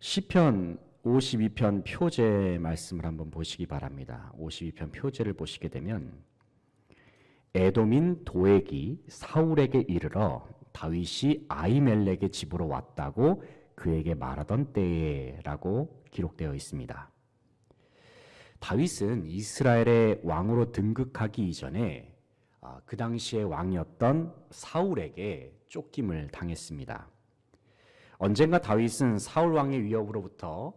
시편 52편 표제 말씀을 한번 보시기 바랍니다. 52편 표제를 보시게 되면 에돔인 도액이 사울에게 이르러 다윗이 아히멜렉의 집으로 왔다고 그에게 말하던 때에 라고 기록되어 있습니다. 다윗은 이스라엘의 왕으로 등극하기 이전에 그 당시의 왕이었던 사울에게 쫓김을 당했습니다. 언젠가 다윗은 사울 왕의 위협으로부터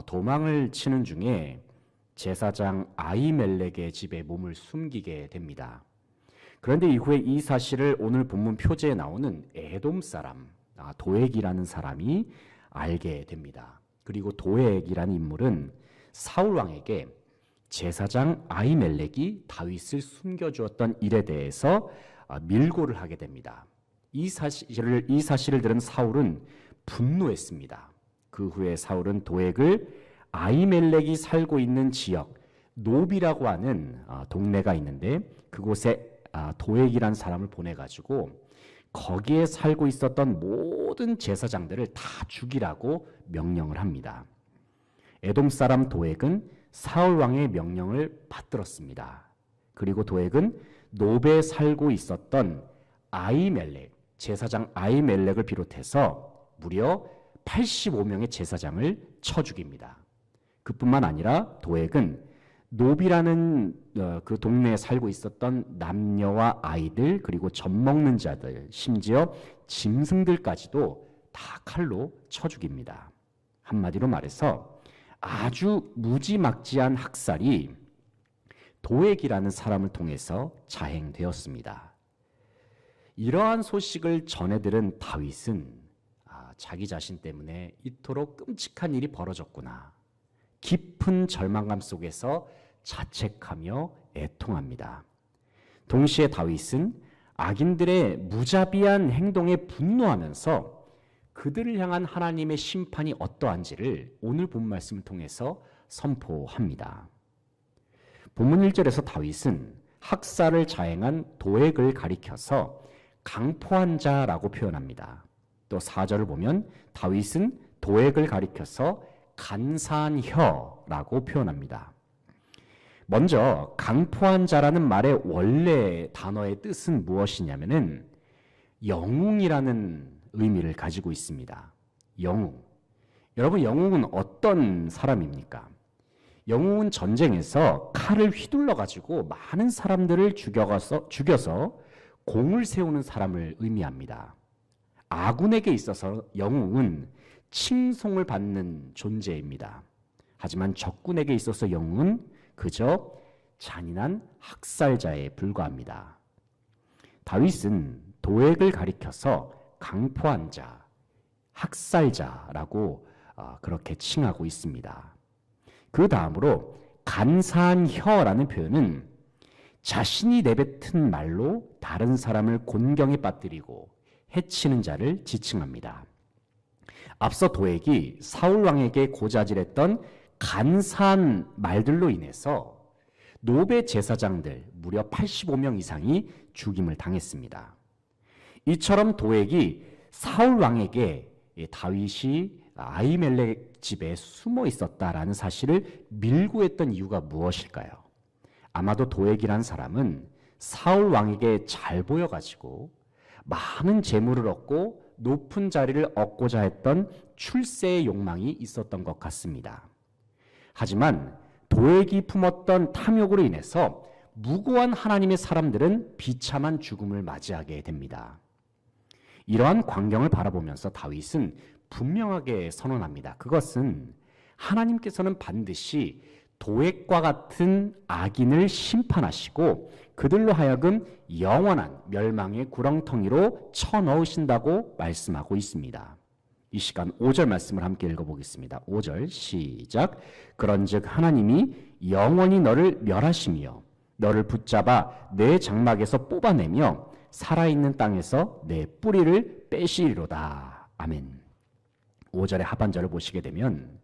도망을 치는 중에 제사장 아히멜렉의 집에 몸을 숨기게 됩니다. 그런데 이후에 이 사실을 오늘 본문 표제에 나오는 에돔 사람 도액이라는 사람이 알게 됩니다. 그리고 도액이라는 인물은 사울 왕에게 제사장 아히멜렉이 다윗을 숨겨주었던 일에 대해서 밀고를 하게 됩니다. 이 사실을 들은 사울은 분노했습니다. 그 후에 사울은 도액을 아히멜렉이 살고 있는 지역 노비라고 하는 동네가 있는데 그곳에 도액이라는 사람을 보내가지고 거기에 살고 있었던 모든 제사장들을 다 죽이라고 명령을 합니다. 에돔 사람 도액은 사울 왕의 명령을 받들었습니다. 그리고 도액은 노베에 살고 있었던 아히멜렉, 제사장 아히멜렉을 비롯해서 무려 85명의 제사장을 쳐 죽입니다. 그뿐만 아니라 도액은 노비라는 그 동네에 살고 있었던 남녀와 아이들 그리고 젖먹는 자들 심지어 짐승들까지도 다 칼로 쳐 죽입니다. 한마디로 말해서 아주 무지막지한 학살이 도액이라는 사람을 통해서 자행되었습니다. 이러한 소식을 전해들은 다윗은 자기 자신 때문에 이토록 끔찍한 일이 벌어졌구나. 깊은 절망감 속에서 자책하며 애통합니다. 동시에 다윗은 악인들의 무자비한 행동에 분노하면서 그들을 향한 하나님의 심판이 어떠한지를 오늘 본 말씀을 통해서 선포합니다. 본문 1절에서 다윗은 학살을 자행한 도액을 가리켜서 강포한 자라고 표현합니다. 또 4절을 보면 다윗은 도액을 가리켜서 간사한 혀라고 표현합니다. 먼저 강포한 자라는 말의 원래 단어의 뜻은 무엇이냐면은 영웅이라는 의미를 가지고 있습니다. 영웅. 여러분, 영웅은 어떤 사람입니까? 영웅은 전쟁에서 칼을 휘둘러 가지고 많은 사람들을 죽여서 공을 세우는 사람을 의미합니다. 아군에게 있어서 영웅은 칭송을 받는 존재입니다. 하지만 적군에게 있어서 영웅은 그저 잔인한 학살자에 불과합니다. 다윗은 도액을 가리켜서 강포한 자, 학살자라고 그렇게 칭하고 있습니다. 그 다음으로 간사한 혀라는 표현은 자신이 내뱉은 말로 다른 사람을 곤경에 빠뜨리고 해치는 자를 지칭합니다. 앞서 도액이 사울 왕에게 고자질했던 간사한 말들로 인해서 노베 제사장들 무려 85명 이상이 죽임을 당했습니다. 이처럼 도액이 사울 왕에게 다윗이 아히멜렉 집에 숨어 있었다라는 사실을 밀고했던 이유가 무엇일까요? 아마도 도액이란 사람은 사울 왕에게 잘 보여가지고 많은 재물을 얻고 높은 자리를 얻고자 했던 출세의 욕망이 있었던 것 같습니다. 하지만 도액이 품었던 탐욕으로 인해서 무고한 하나님의 사람들은 비참한 죽음을 맞이하게 됩니다. 이러한 광경을 바라보면서 다윗은 분명하게 선언합니다. 그것은 하나님께서는 반드시 도액과 같은 악인을 심판하시고 그들로 하여금 영원한 멸망의 구렁텅이로 쳐넣으신다고 말씀하고 있습니다. 이 시간 5절 말씀을 함께 읽어보겠습니다. 5절 시작. 그런즉 하나님이 영원히 너를 멸하시며 너를 붙잡아 내 장막에서 뽑아내며 살아있는 땅에서 내 뿌리를 빼시리로다. 아멘. 5절의 하반절을 보시게 되면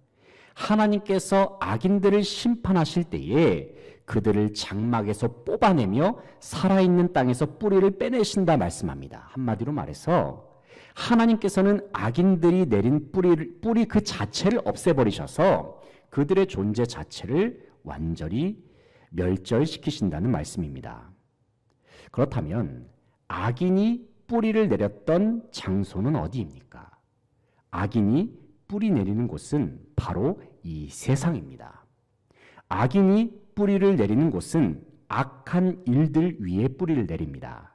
하나님께서 악인들을 심판하실 때에 그들을 장막에서 뽑아내며 살아있는 땅에서 뿌리를 빼내신다 말씀합니다. 한마디로 말해서 하나님께서는 악인들이 내린 뿌리 그 자체를 없애버리셔서 그들의 존재 자체를 완전히 멸절시키신다는 말씀입니다. 그렇다면 악인이 뿌리를 내렸던 장소는 어디입니까? 악인이 뿌리 내리는 곳은 바로 이 세상입니다. 악인이 뿌리를 내리는 곳은 악한 일들 위에 뿌리를 내립니다.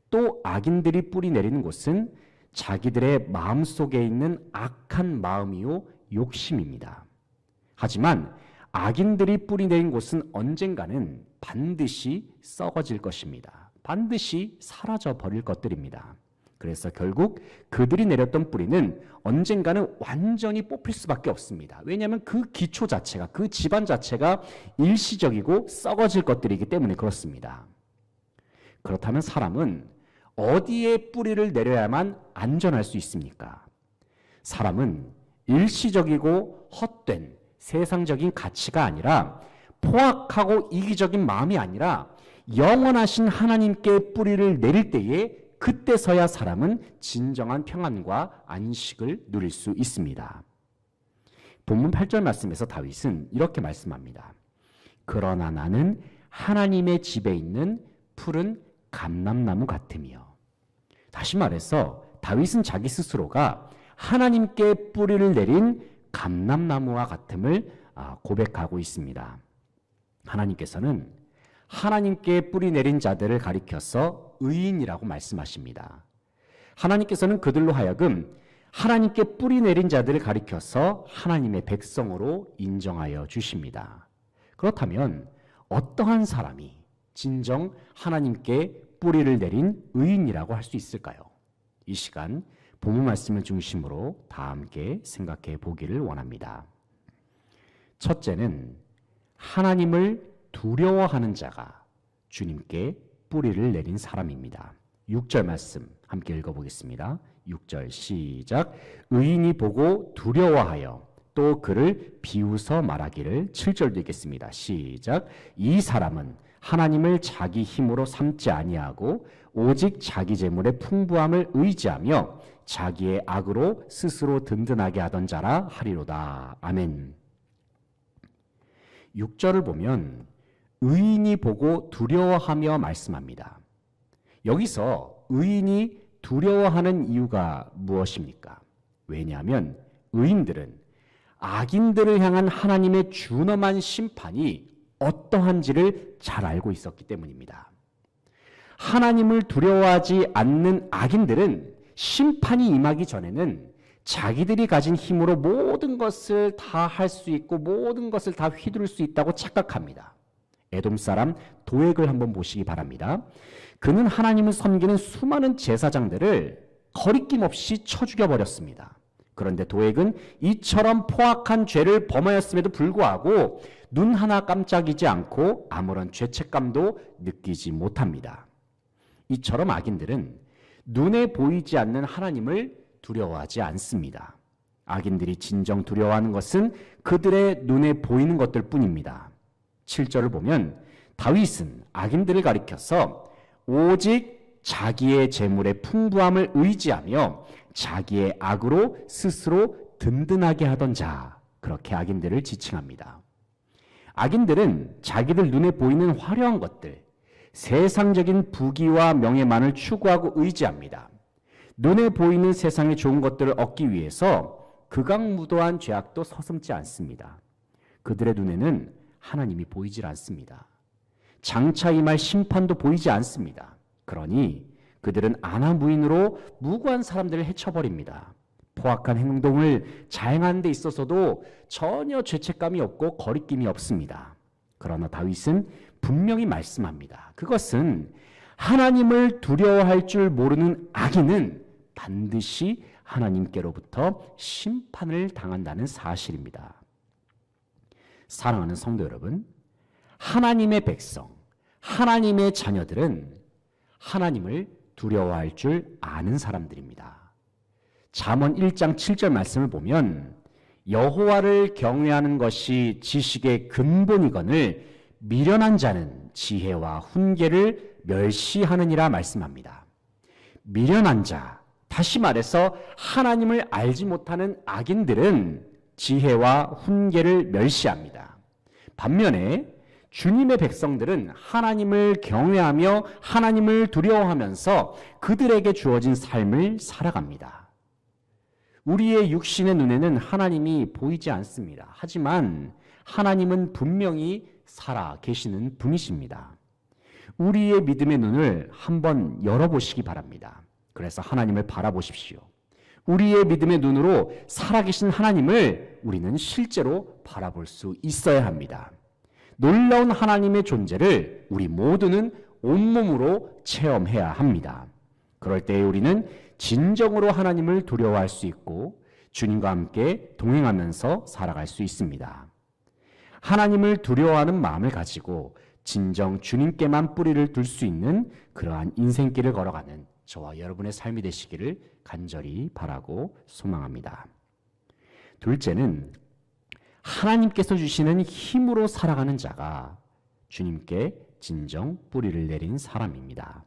또 악인들이 뿌리 내리는 곳은 자기들의 마음속에 있는 악한 마음이요 욕심입니다. 하지만 악인들이 뿌리 내린 곳은 언젠가는 반드시 썩어질 것입니다. 반드시 사라져 버릴 것들입니다. 그래서 결국 그들이 내렸던 뿌리는 언젠가는 완전히 뽑힐 수밖에 없습니다. 왜냐하면 그 기초 자체가, 그 집안 자체가 일시적이고 썩어질 것들이기 때문에 그렇습니다. 그렇다면 사람은 어디에 뿌리를 내려야만 안전할 수 있습니까? 사람은 일시적이고 헛된 세상적인 가치가 아니라 포악하고 이기적인 마음이 아니라 영원하신 하나님께 뿌리를 내릴 때에 그때서야 사람은 진정한 평안과 안식을 누릴 수 있습니다. 본문 8절 말씀에서 다윗은 이렇게 말씀합니다. 그러나 나는 하나님의 집에 있는 푸른 감람나무 같으며. 다시 말해서 다윗은 자기 스스로가 하나님께 뿌리를 내린 감람나무와 같음을 고백하고 있습니다. 하나님께서는 하나님께 뿌리 내린 자들을 가리켜서 의인이라고 말씀하십니다. 하나님께서는 그들로 하여금 하나님께 뿌리 내린 자들을 가리켜서 하나님의 백성으로 인정하여 주십니다. 그렇다면 어떠한 사람이 진정 하나님께 뿌리를 내린 의인이라고 할 수 있을까요? 이 시간 본문 말씀을 중심으로 다 함께 생각해 보기를 원합니다. 첫째는 하나님을 두려워하는 자가 주님께 뿌리를 내린 사람입니다. 6절 말씀 함께 읽어보겠습니다. 6절 시작. 의인이 보고 두려워하여 또 그를 비웃어 말하기를. 7절도 읽겠습니다. 시작. 이 사람은 하나님을 자기 힘으로 삼지 아니하고 오직 자기 재물의 풍부함을 의지하며 자기의 악으로 스스로 든든하게 하던 자라 하리로다. 아멘. 6절을 보면 의인이 보고 두려워하며 말씀합니다. 여기서 의인이 두려워하는 이유가 무엇입니까? 왜냐하면 의인들은 악인들을 향한 하나님의 준엄한 심판이 어떠한지를 잘 알고 있었기 때문입니다. 하나님을 두려워하지 않는 악인들은 심판이 임하기 전에는 자기들이 가진 힘으로 모든 것을 다 할 수 있고 모든 것을 다 휘두를 수 있다고 착각합니다. 에돔 사람 도액을 한번 보시기 바랍니다. 그는 하나님을 섬기는 수많은 제사장들을 거리낌 없이 쳐 죽여버렸습니다. 그런데 도액은 이처럼 포악한 죄를 범하였음에도 불구하고 눈 하나 깜짝이지 않고 아무런 죄책감도 느끼지 못합니다. 이처럼 악인들은 눈에 보이지 않는 하나님을 두려워하지 않습니다. 악인들이 진정 두려워하는 것은 그들의 눈에 보이는 것들 뿐입니다. 7절을 보면 다윗은 악인들을 가리켜서 오직 자기의 재물의 풍부함을 의지하며 자기의 악으로 스스로 든든하게 하던 자, 그렇게 악인들을 지칭합니다. 악인들은 자기들 눈에 보이는 화려한 것들, 세상적인 부귀와 명예만을 추구하고 의지합니다. 눈에 보이는 세상의 좋은 것들을 얻기 위해서 극악무도한 죄악도 서슴지 않습니다. 그들의 눈에는 하나님이 보이질 않습니다. 장차 임할 심판도 보이지 않습니다. 그러니 그들은 아나무인으로 무고한 사람들을 해쳐버립니다. 포악한 행동을 자행하는 데 있어서도 전혀 죄책감이 없고 거리낌이 없습니다. 그러나 다윗은 분명히 말씀합니다. 그것은 하나님을 두려워할 줄 모르는 악인은 반드시 하나님께로부터 심판을 당한다는 사실입니다. 사랑하는 성도 여러분, 하나님의 백성, 하나님의 자녀들은 하나님을 두려워할 줄 아는 사람들입니다. 잠언 1장 7절 말씀을 보면 여호와를 경외하는 것이 지식의 근본이거늘 미련한 자는 지혜와 훈계를 멸시하느니라 말씀합니다. 미련한 자, 다시 말해서 하나님을 알지 못하는 악인들은 지혜와 훈계를 멸시합니다. 반면에 주님의 백성들은 하나님을 경외하며 하나님을 두려워하면서 그들에게 주어진 삶을 살아갑니다. 우리의 육신의 눈에는 하나님이 보이지 않습니다. 하지만 하나님은 분명히 살아 계시는 분이십니다. 우리의 믿음의 눈을 한번 열어보시기 바랍니다. 그래서 하나님을 바라보십시오. 우리의 믿음의 눈으로 살아계신 하나님을 우리는 실제로 바라볼 수 있어야 합니다. 놀라운 하나님의 존재를 우리 모두는 온몸으로 체험해야 합니다. 그럴 때 우리는 진정으로 하나님을 두려워할 수 있고 주님과 함께 동행하면서 살아갈 수 있습니다. 하나님을 두려워하는 마음을 가지고 진정 주님께만 뿌리를 둘 수 있는 그러한 인생길을 걸어가는 저와 여러분의 삶이 되시기를 간절히 바라고 소망합니다. 둘째는 하나님께서 주시는 힘으로 살아가는 자가 주님께 진정 뿌리를 내린 사람입니다.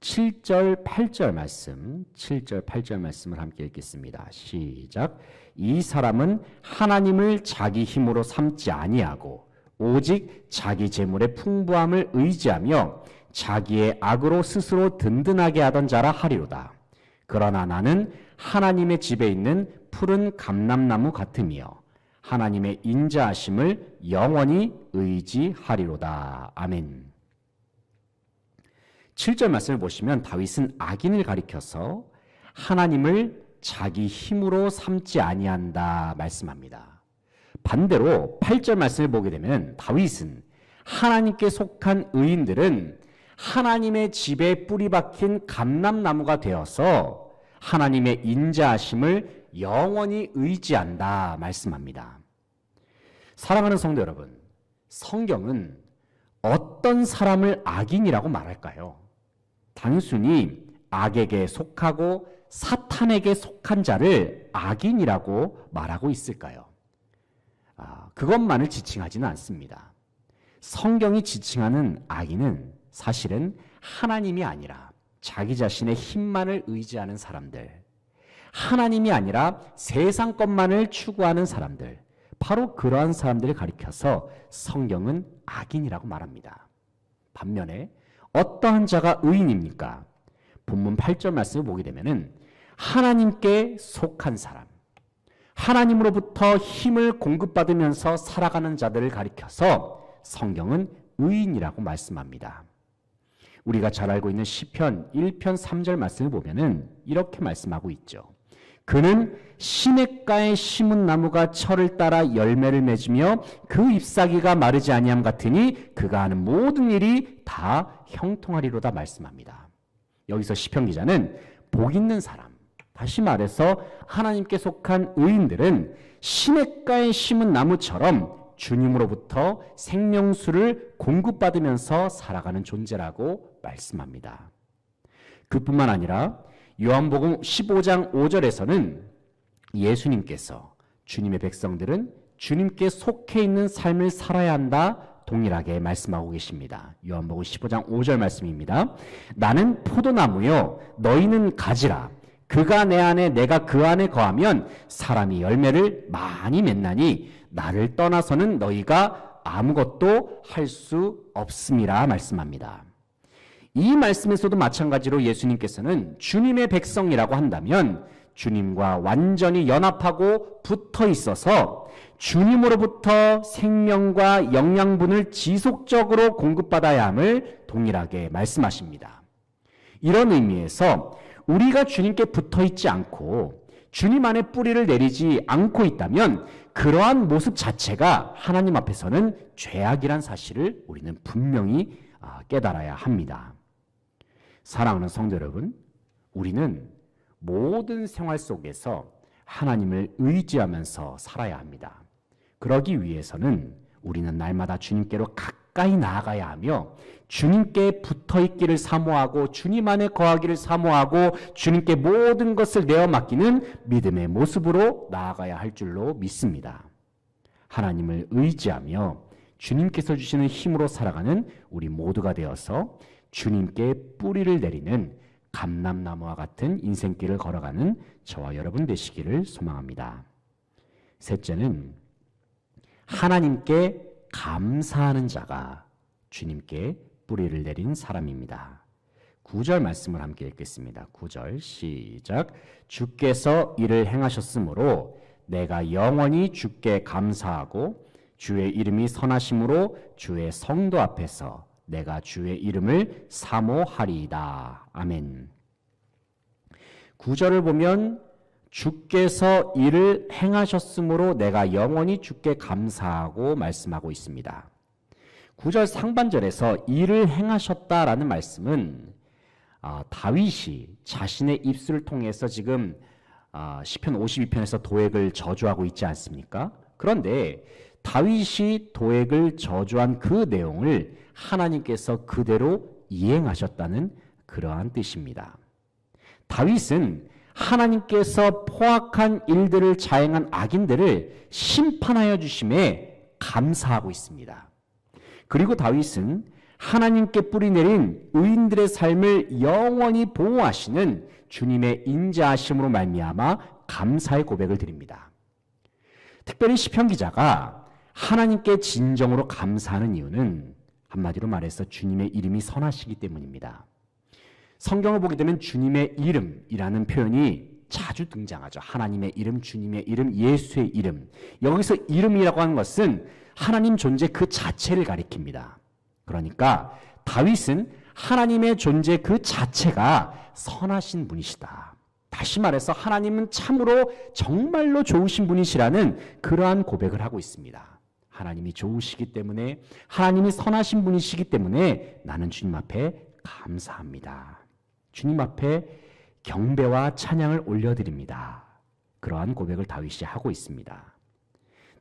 7절, 8절 말씀, 7절, 8절 말씀을 함께 읽겠습니다. 시작. 이 사람은 하나님을 자기 힘으로 삼지 아니하고 오직 자기 재물의 풍부함을 의지하며 자기의 악으로 스스로 든든하게 하던 자라 하리로다. 그러나 나는 하나님의 집에 있는 푸른 감람나무 같으며 하나님의 인자하심을 영원히 의지하리로다. 아멘. 7절 말씀을 보시면 다윗은 악인을 가리켜서 하나님을 자기 힘으로 삼지 아니한다 말씀합니다. 반대로 8절 말씀을 보게 되면 다윗은 하나님께 속한 의인들은 하나님의 집에 뿌리 박힌 감람나무가 되어서 하나님의 인자하심을 영원히 의지한다 말씀합니다. 사랑하는 성도 여러분, 성경은 어떤 사람을 악인이라고 말할까요? 단순히 악에게 속하고 사탄에게 속한 자를 악인이라고 말하고 있을까요? 그것만을 지칭하지는 않습니다. 성경이 지칭하는 악인은 사실은 하나님이 아니라 자기 자신의 힘만을 의지하는 사람들, 하나님이 아니라 세상 것만을 추구하는 사람들, 바로 그러한 사람들을 가리켜서 성경은 악인이라고 말합니다. 반면에 어떠한 자가 의인입니까? 본문 8절 말씀을 보게 되면은 하나님께 속한 사람, 하나님으로부터 힘을 공급받으면서 살아가는 자들을 가리켜서 성경은 의인이라고 말씀합니다. 우리가 잘 알고 있는 시편 1편 3절 말씀을 보면은 이렇게 말씀하고 있죠. 그는 시냇가에 심은 나무가 철을 따라 열매를 맺으며 그 잎사귀가 마르지 아니함 같으니 그가 하는 모든 일이 다 형통하리로다 말씀합니다. 여기서 시편 기자는 복 있는 사람, 다시 말해서 하나님께 속한 의인들은 시냇가에 심은 나무처럼 주님으로부터 생명수를 공급받으면서 살아가는 존재라고 말씀합니다. 그뿐만 아니라 요한복음 15장 5절에서는 예수님께서 주님의 백성들은 주님께 속해 있는 삶을 살아야 한다 동일하게 말씀하고 계십니다. 요한복음 15장 5절 말씀입니다. 나는 포도나무요 너희는 가지라. 그가 내 안에 내가 그 안에 거하면 사람이 열매를 많이 맺나니 나를 떠나서는 너희가 아무것도 할 수 없음이라 말씀합니다. 이 말씀에서도 마찬가지로 예수님께서는 주님의 백성이라고 한다면 주님과 완전히 연합하고 붙어 있어서 주님으로부터 생명과 영양분을 지속적으로 공급받아야 함을 동일하게 말씀하십니다. 이런 의미에서 우리가 주님께 붙어 있지 않고 주님 안에 뿌리를 내리지 않고 있다면 그러한 모습 자체가 하나님 앞에서는 죄악이란 사실을 우리는 분명히 깨달아야 합니다. 사랑하는 성도 여러분, 우리는 모든 생활 속에서 하나님을 의지하면서 살아야 합니다. 그러기 위해서는 우리는 날마다 주님께로 가까이 나아가야 하며 주님께 붙어있기를 사모하고 주님 안에 거하기를 사모하고 주님께 모든 것을 내어 맡기는 믿음의 모습으로 나아가야 할 줄로 믿습니다. 하나님을 의지하며 주님께서 주시는 힘으로 살아가는 우리 모두가 되어서 주님께 뿌리를 내리는 감람나무와 같은 인생길을 걸어가는 저와 여러분 되시기를 소망합니다. 셋째는 하나님께 감사하는 자가 주님께 뿌리를 내린 사람입니다. 9절 말씀을 함께 읽겠습니다. 9절 시작. 주께서 이를 행하셨으므로 내가 영원히 주께 감사하고 주의 이름이 선하심으로 주의 성도 앞에서 내가 주의 이름을 사모하리이다. 아멘. 9절을 보면 주께서 이를 행하셨으므로 내가 영원히 주께 감사하고 말씀하고 있습니다. 9절 상반절에서 이를 행하셨다라는 말씀은 다윗이 자신의 입술을 통해서 지금 시편 52편에서 도액을 저주하고 있지 않습니까? 그런데 다윗이 도액을 저주한 그 내용을 하나님께서 그대로 이행하셨다는 그러한 뜻입니다. 다윗은 하나님께서 포악한 일들을 자행한 악인들을 심판하여 주심에 감사하고 있습니다. 그리고 다윗은 하나님께 뿌리내린 의인들의 삶을 영원히 보호하시는 주님의 인자하심으로 말미암아 감사의 고백을 드립니다. 특별히 시편 기자가 하나님께 진정으로 감사하는 이유는 한마디로 말해서 주님의 이름이 선하시기 때문입니다. 성경을 보게 되면 주님의 이름이라는 표현이 자주 등장하죠. 하나님의 이름, 주님의 이름, 예수의 이름. 여기서 이름이라고 하는 것은 하나님 존재 그 자체를 가리킵니다. 그러니까 다윗은 하나님의 존재 그 자체가 선하신 분이시다. 다시 말해서 하나님은 참으로 정말로 좋으신 분이시라는 그러한 고백을 하고 있습니다. 하나님이 좋으시기 때문에, 하나님이 선하신 분이시기 때문에 나는 주님 앞에 감사합니다. 주님 앞에 경배와 찬양을 올려드립니다. 그러한 고백을 다윗이 하고 있습니다.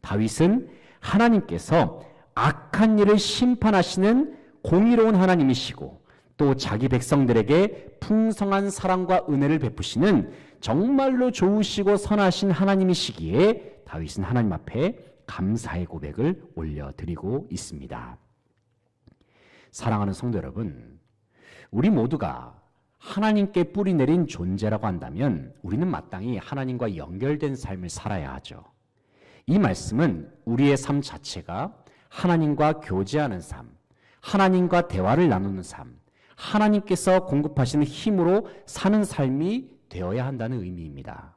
다윗은 하나님께서 악한 일을 심판하시는 공의로운 하나님이시고 또 자기 백성들에게 풍성한 사랑과 은혜를 베푸시는 정말로 좋으시고 선하신 하나님이시기에 다윗은 하나님 앞에 감사의 고백을 올려드리고 있습니다. 사랑하는 성도 여러분, 우리 모두가 하나님께 뿌리 내린 존재라고 한다면 우리는 마땅히 하나님과 연결된 삶을 살아야 하죠. 이 말씀은 우리의 삶 자체가 하나님과 교제하는 삶, 하나님과 대화를 나누는 삶, 하나님께서 공급하시는 힘으로 사는 삶이 되어야 한다는 의미입니다.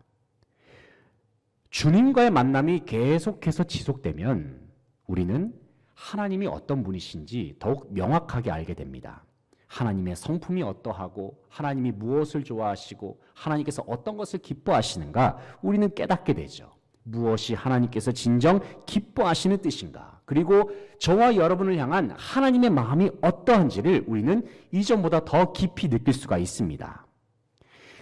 주님과의 만남이 계속해서 지속되면 우리는 하나님이 어떤 분이신지 더욱 명확하게 알게 됩니다. 하나님의 성품이 어떠하고 하나님이 무엇을 좋아하시고 하나님께서 어떤 것을 기뻐하시는가 우리는 깨닫게 되죠. 무엇이 하나님께서 진정 기뻐하시는 뜻인가, 그리고 저와 여러분을 향한 하나님의 마음이 어떠한지를 우리는 이전보다 더 깊이 느낄 수가 있습니다.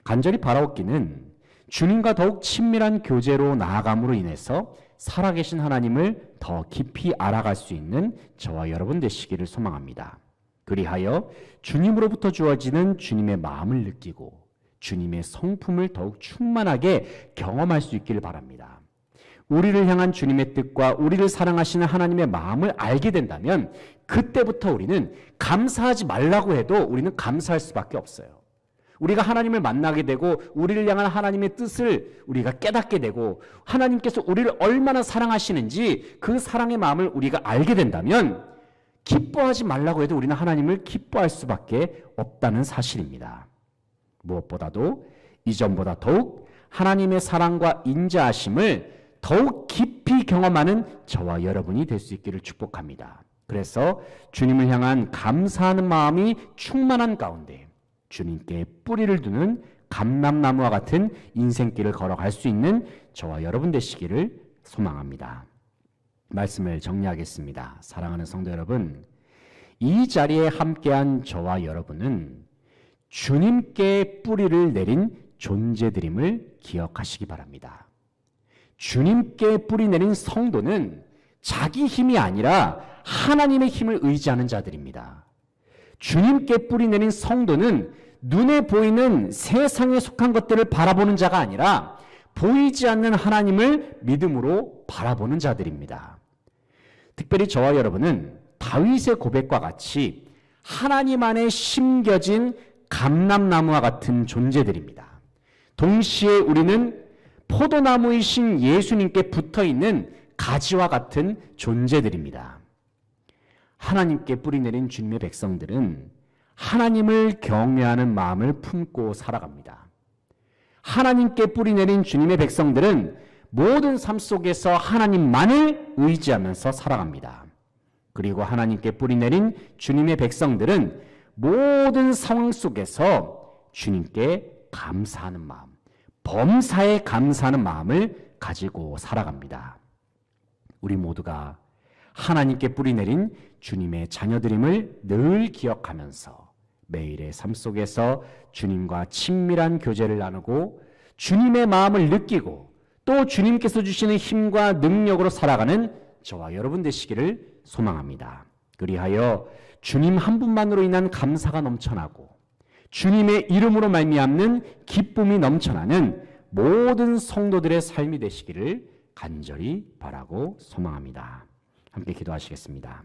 간절히 바라옵기는 주님과 더욱 친밀한 교제로 나아감으로 인해서 살아계신 하나님을 더 깊이 알아갈 수 있는 저와 여러분 되시기를 소망합니다. 그리하여 주님으로부터 주어지는 주님의 마음을 느끼고 주님의 성품을 더욱 충만하게 경험할 수 있기를 바랍니다. 우리를 향한 주님의 뜻과 우리를 사랑하시는 하나님의 마음을 알게 된다면 그때부터 우리는 감사하지 말라고 해도 우리는 감사할 수밖에 없어요. 우리가 하나님을 만나게 되고 우리를 향한 하나님의 뜻을 우리가 깨닫게 되고 하나님께서 우리를 얼마나 사랑하시는지 그 사랑의 마음을 우리가 알게 된다면 기뻐하지 말라고 해도 우리는 하나님을 기뻐할 수밖에 없다는 사실입니다. 무엇보다도 이전보다 더욱 하나님의 사랑과 인자하심을 더욱 깊이 경험하는 저와 여러분이 될 수 있기를 축복합니다. 그래서 주님을 향한 감사하는 마음이 충만한 가운데 주님께 뿌리를 두는 감람나무와 같은 인생길을 걸어갈 수 있는 저와 여러분 되시기를 소망합니다. 말씀을 정리하겠습니다. 사랑하는 성도 여러분, 이 자리에 함께한 저와 여러분은 주님께 뿌리를 내린 존재들임을 기억하시기 바랍니다. 주님께 뿌리 내린 성도는 자기 힘이 아니라 하나님의 힘을 의지하는 자들입니다. 주님께 뿌리 내린 성도는 눈에 보이는 세상에 속한 것들을 바라보는 자가 아니라 보이지 않는 하나님을 믿음으로 바라보는 자들입니다. 특별히 저와 여러분은 다윗의 고백과 같이 하나님 안에 심겨진 감람나무와 같은 존재들입니다. 동시에 우리는 포도나무이신 예수님께 붙어있는 가지와 같은 존재들입니다. 하나님께 뿌리내린 주님의 백성들은 하나님을 경외하는 마음을 품고 살아갑니다. 하나님께 뿌리내린 주님의 백성들은 모든 삶 속에서 하나님만을 의지하면서 살아갑니다. 그리고 하나님께 뿌리내린 주님의 백성들은 모든 상황 속에서 주님께 감사하는 마음, 범사에 감사하는 마음을 가지고 살아갑니다. 우리 모두가 하나님께 뿌리내린 주님의 자녀들임을 늘 기억하면서 매일의 삶 속에서 주님과 친밀한 교제를 나누고 주님의 마음을 느끼고 또 주님께서 주시는 힘과 능력으로 살아가는 저와 여러분 되시기를 소망합니다. 그리하여 주님 한 분만으로 인한 감사가 넘쳐나고 주님의 이름으로 말미암는 기쁨이 넘쳐나는 모든 성도들의 삶이 되시기를 간절히 바라고 소망합니다. 함께 기도하시겠습니다.